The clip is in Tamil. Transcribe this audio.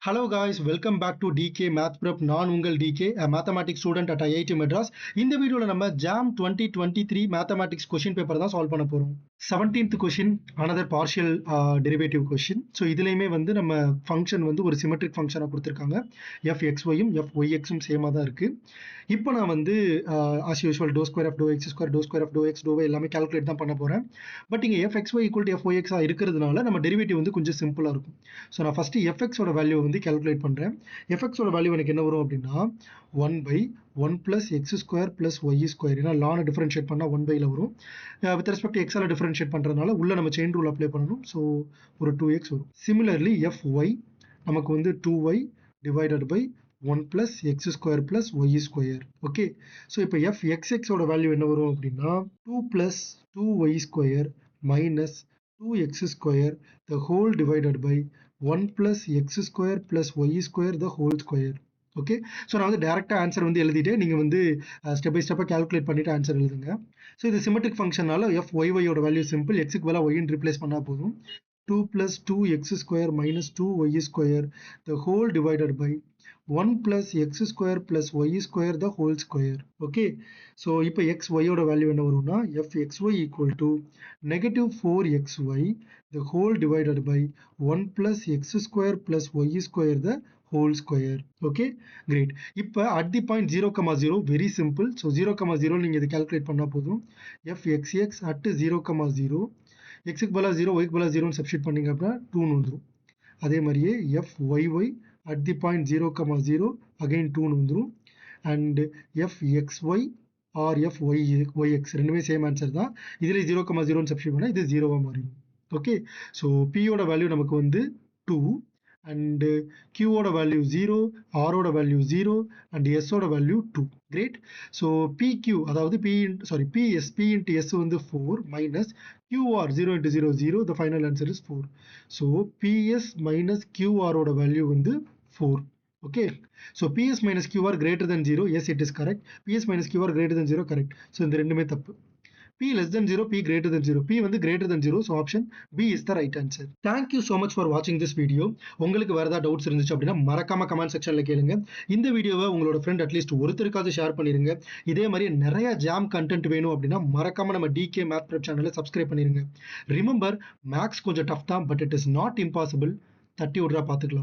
Hello guys, welcome back to DK Math Prep. நான் உங்கள் DK, a mathematics student at IIT Madras. இந்த வீடியோல நம்ம JAM 2023 mathematics question paper தான் சால்வ் பண்ண போறோம். 17th question, another partial derivative question. So இதுலயுமே வந்து நம்ம ஃபங்க்ஷன் வந்து ஒரு சிமெட்ரிக் ஃபங்க்ஷனா கொடுத்திருக்காங்க. fxyயும் fyxம் சேமா தான் இருக்கு. இப்போ நான் வந்து as usual dou square of dou x square dou square of dou x dou y எல்லாமே கால்குலேட் தான் பண்ண போறேன். பட் இங்க fxy equal to fyx இருக்கிறதுனால நம்ம டெரிவேட்டிவ் வந்து கொஞ்சம் சிம்பிளா இருக்கும். ஸோ நான் ஃபர்ஸ்ட் fx ஓட வேல்யூ வந்து கால்குலேட் பண்றேன். fx ஓட வேல்யூ எனக்கு என்ன வரும் அப்படின்னா 1/1 plus x square plus y square. ஏன்னா லானை டிஃபரன்ஷியேட் பண்ணா 1/ல வரும். வித் ரெஸ்பெக்ட் டு எக்ஸால டிஃபரன்ஷியேட் பண்றதுனால உள்ள நம்ம செயின் ரூல் அப்ளை பண்ணணும். ஸோ ஒரு 2x வரும். சிமிலர்லி fy நமக்கு வந்து 2y divided by 1 plus x square plus y square. Okay, so இப்போ fxx ஓட வேல்யூ என்ன வரும் அப்படின்னா 2 plus 2y square minus 2x square the whole divided by 1 plus x square plus y square the whole square. Okay, so நான் வந்து டேரெக்டாக ஆன்சர் வந்து எழுதிட்டு நீங்கள் வந்து ஸ்டெப் பை ஸ்டெப்பாக கால்குலேட் பண்ணிட்டு ஆன்சர் எழுதுங்க. ஸோ இது சிமெட்ரிக் ஃபங்க்ஷனால fyயோட வேல்யூ சிம்பிள், எக்ஸுக்கு பதிலாக ஒய்ன்னு ரிப்ளேஸ் பண்ணால் போதும். 2 plus 2x square minus 2y square the whole divided by 1 plus x square plus y square the whole square. Okay, so இப்போ xy ஓட வேல்யூ என்ன வரும்னா fxy equal to negative 4xy the whole divided by 1 plus x square plus y square the whole square. Okay, great. இப்போ at the point 0, 0 very simple. So 0, 0 நீங்க இது calculate பண்ணா போதும். fxx at 0, 0 எக்ஸுக்கு பதிலாக 0 ஒய்க்கு பதிலாக 0ன்னு சப்ஸ்டியூட் பண்ணிங்க அப்படின்னா 2ன்னு வந்துடும். அதே மாதிரியே fyy at the point 0, 0 again 2ன்னு வந்துடும். அண்ட் fxy ஆர் fyx ரெண்டுமே சேம் ஆன்சர் தான். இதில் 0, 0ன்னு சப்ஸ்டியூட் பண்ணால் இது 0வா மாறிடும். ஓகே, ஸோ பியோட வேல்யூ நமக்கு வந்து 2 அண்ட் கியூவோட வேல்யூ 0, ஆரோட வேல்யூ 0 அண்ட் எஸ்ஸோட வேல்யூ 2. கிரேட். ஸோ பிக்யூ அதாவது பி இன்ட்டு எஸ் வந்து 4 minus QR 0 into 0 0, the final answer is 4. So PS minus QR ஓட வேல்யூ வந்து 4. Okay, so PS minus QR greater than 0, yes it is correct. PS minus QR greater than 0 correct. So இந்த ரெண்டுமே தப்பு. P less than 0, P greater than 0. P வந்து greater than 0, so option B is the right answer. Thank you so much for watching this video. உங்களுக்கு வேற ஏதாவது டவுட்ஸ் இருந்துச்சு அப்படின்னா மறக்காம கமெண்ட் செக்ஷன்ல கேளுங்க. இந்த வீடியோவை உங்களோட ஃப்ரெண்ட் அட்லீஸ்ட் ஒருத்தருக்காவது ஷேர் பண்ணிருங்க. இதே மாதிரி நிறைய ஜாம் கண்டென்ட் வேணும் அப்படின்னா மறக்காம நம்ம DK Math Prep சேனலை சப்ஸ்கிரைப் பண்ணிருங்க. ரிமெம்பர், மேக்ஸ் கொஞ்சம் டஃப் தான், but it is not impossible. தட்டி விட்றா பார்த்துக்கலாம்.